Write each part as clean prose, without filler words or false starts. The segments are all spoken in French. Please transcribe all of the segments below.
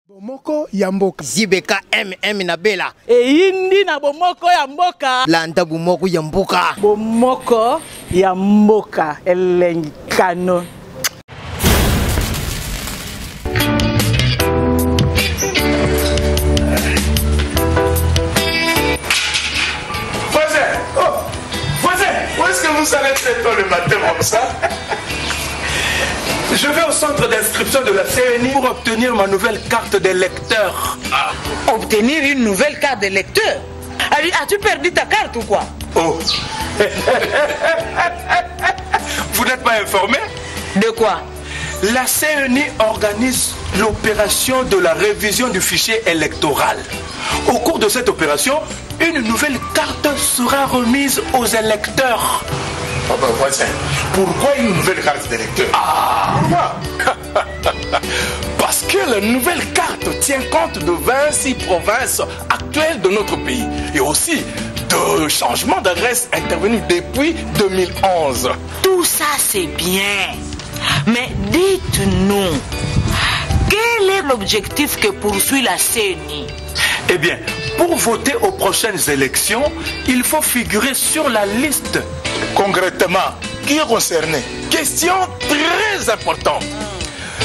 Bomoko ya mboka Zibeka MM na bela Eyindi na bomoko ya mboka Landa bomoko ya mboka Bomoko ya mboka elengi kano Voisin, où est-ce que vous allez cette heure le matin comme ça? Je vais au centre d'inscription de la CNI pour obtenir ma nouvelle carte d'électeur. Obtenir une nouvelle carte d'électeur? As-tu perdu ta carte ou quoi? Oh. Vous n'êtes pas informé? De quoi? La CNI organise l'opération de la révision du fichier électoral. Au cours de cette opération, une nouvelle carte sera remise aux électeurs. Papa voisin, pourquoi une nouvelle carte d'électeur? Parce que la nouvelle carte tient compte de 26 provinces actuelles de notre pays et aussi de changements d'adresse intervenus depuis 2011. Tout ça c'est bien, mais dites-nous, quel est l'objectif que poursuit la CNI? Eh bien, pour voter aux prochaines élections, il faut figurer sur la liste. Concrètement, qui est concerné? Question très importante.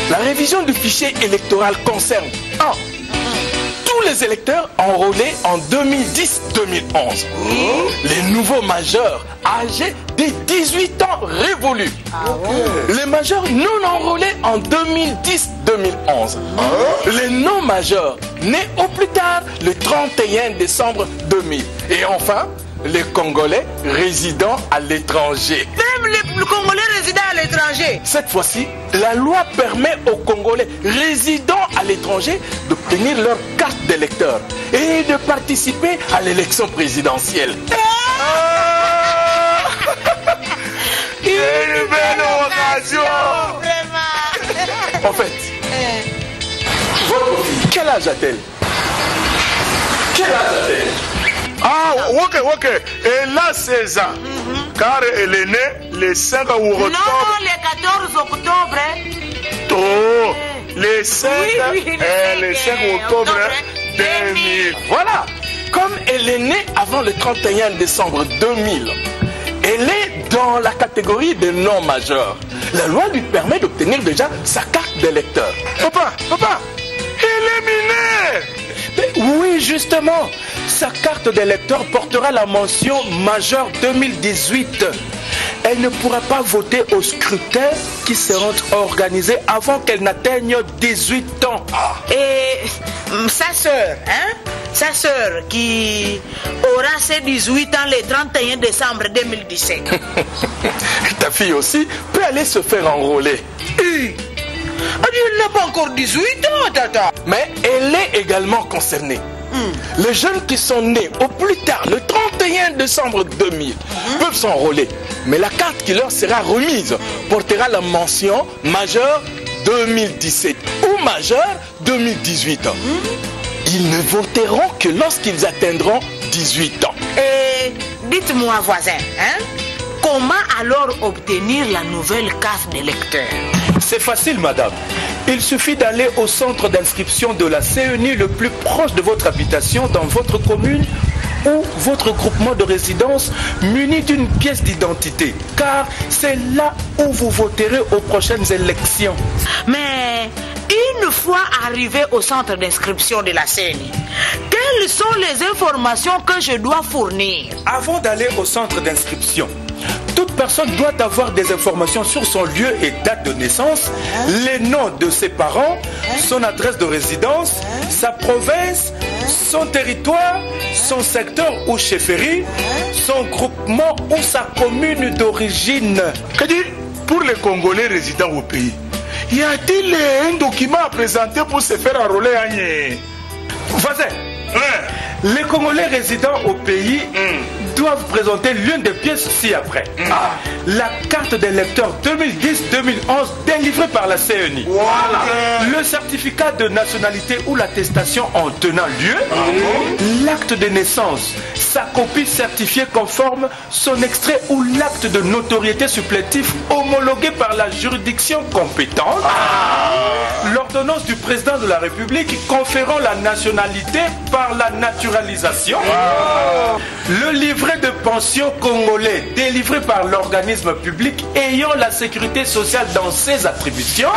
La révision du fichier électoral concerne 1. Tous les électeurs enrôlés en 2010-2011. Les nouveaux majeurs âgés de 18 ans révolus. Les majeurs non enrôlés en 2010-2011. Les non-majeurs nés au plus tard le 31 décembre 2000. Et enfin, les Congolais résidant à l'étranger. Même les Congolais résidant à l'étranger. Cette fois-ci, la loi permet aux Congolais résidant à l'étranger d'obtenir leur carte d'électeur et de participer à l'élection présidentielle. Une belle occasion! En fait, votre fille, quel âge a-t-elle? Quel âge a-t-elle? Ah, ok. Elle a 16 ans. Car elle est née le 5 octobre. Non, le 14 octobre. Oh, le 5, Oui, le 5 octobre 2000. Voilà, comme elle est née avant le 31 décembre 2000, elle est dans la catégorie des non-majeurs. La loi lui permet d'obtenir déjà sa carte d'électeur. Papa, elle est mineure. Oui, justement, sa carte d'électeur portera la mention majeur 2018. Elle ne pourra pas voter au scrutin qui seront organisés avant qu'elle n'atteigne 18 ans. Et sa sœur, sa sœur qui aura ses 18 ans le 31 décembre 2017. Ta fille aussi peut aller se faire enrôler. Elle n'a pas encore 18 ans, tata. Mais elle est également concernée. Les jeunes qui sont nés au plus tard, le 31 décembre 2000, peuvent s'enrôler. Mais la carte qui leur sera remise portera la mention majeur 2017 ou majeur 2018. Ils ne voteront que lorsqu'ils atteindront 18 ans. Et dites-moi, voisin, comment alors obtenir la nouvelle carte d'électeur? C'est facile, madame. Il suffit d'aller au centre d'inscription de la CNI le plus proche de votre habitation dans votre commune ou votre groupement de résidence muni d'une pièce d'identité, car c'est là où vous voterez aux prochaines élections. Mais une fois arrivé au centre d'inscription de la CNI, quelles sont les informations que je dois fournir? Avant d'aller au centre d'inscription, toute personne doit avoir des informations sur son lieu et date de naissance, les noms de ses parents, son adresse de résidence, sa province, son territoire, son secteur ou chefferie, son groupement ou sa commune d'origine. Pour les Congolais résidant au pays, y a-t-il un document à présenter pour se faire enrôler à Voisin, les Congolais résidant au pays doivent présenter l'une des pièces ci-après. La carte d'électeur 2010-2011 délivrée par la CNI. Le certificat de nationalité ou l'attestation en tenant lieu. L'acte de naissance, sa copie certifiée conforme, son extrait ou l'acte de notoriété supplétif homologué par la juridiction compétente. L'ordonnance du président de la République conférant la nationalité par la naturalisation. Le livret de pension congolais délivré par l'organisme public ayant la sécurité sociale dans ses attributions.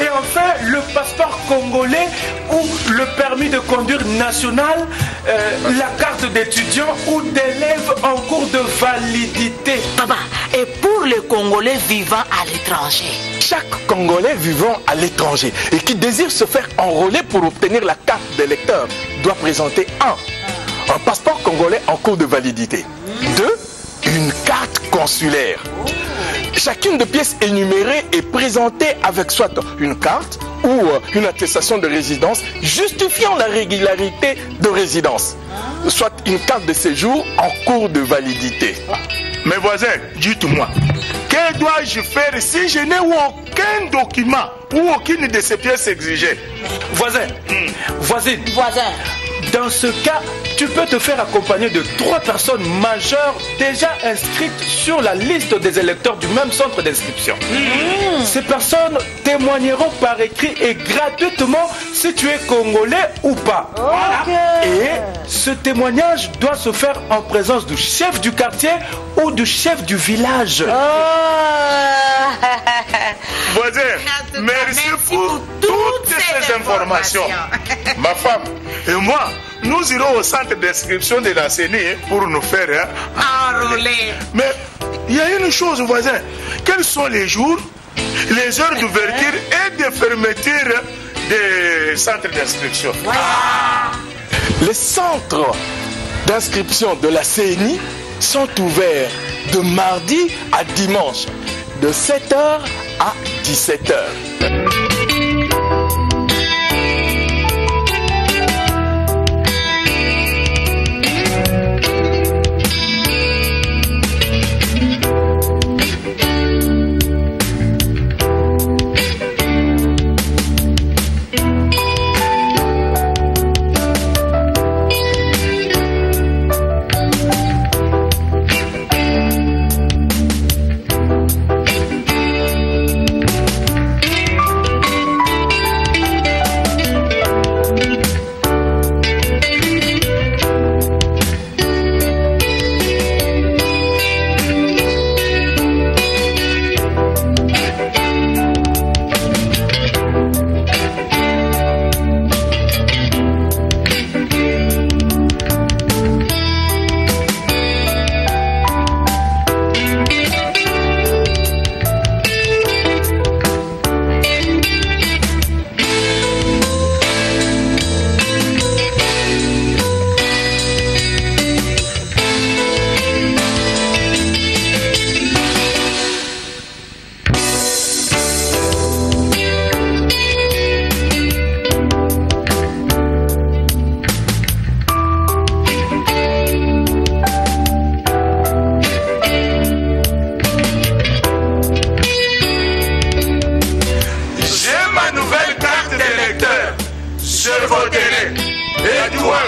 Et enfin, le passeport congolais ou le permis de conduire national, la carte d'étudiant ou d'élève en cours de validité. Papa, et pour les Congolais vivant à l'étranger? Chaque Congolais vivant à l'étranger et qui désire se faire enrôler pour obtenir la carte d'électeur doit présenter un passeport congolais en cours de validité. 2, une carte consulaire. Chacune des pièces énumérées est présentée avec soit une carte ou une attestation de résidence justifiant la régularité de résidence, soit une carte de séjour en cours de validité. Mes voisins, dites-moi, que dois-je faire si je n'ai aucun document ou aucune de ces pièces exigées? Voisin, voisine, dans ce cas, tu peux te faire accompagner de 3 personnes majeures déjà inscrites sur la liste des électeurs du même centre d'inscription. Ces personnes témoigneront par écrit et gratuitement si tu es congolais ou pas. Et ce témoignage doit se faire en présence du chef du quartier ou du chef du village. Voisin, merci pour toutes ces informations. Ma femme et moi, nous irons au centre d'inscription de la CENI pour nous faire enrôler. Mais il y a une chose, voisin. Quels sont les jours, les heures d'ouverture et de fermeture des centres d'inscription? Les centres d'inscription de la CENI sont ouverts de mardi à dimanche, de 7h à 17h. Je voterai. Et toi?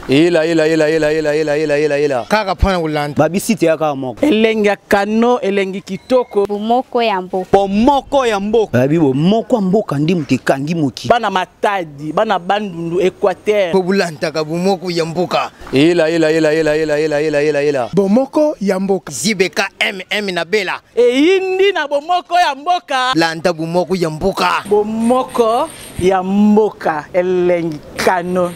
Ela. Kaka pona ulanda. Babisite ya kaka moko. Elengi ya kano, elengi kitoko. Bomoko ya mboka. Bomoko ya mboka. Babi bomoko ya mboka ndi mutekangi moki. Bana Matadi, bana Bandundu, Équateur. Pobulanta ka bomoko ya mboka. Ela. Bomoko ya mboka. Zibeka MM na Bela. Eyindi na bomoko ya mboka. Landa bomoko ya mboka. Bomoko ya mboka, elengi kano.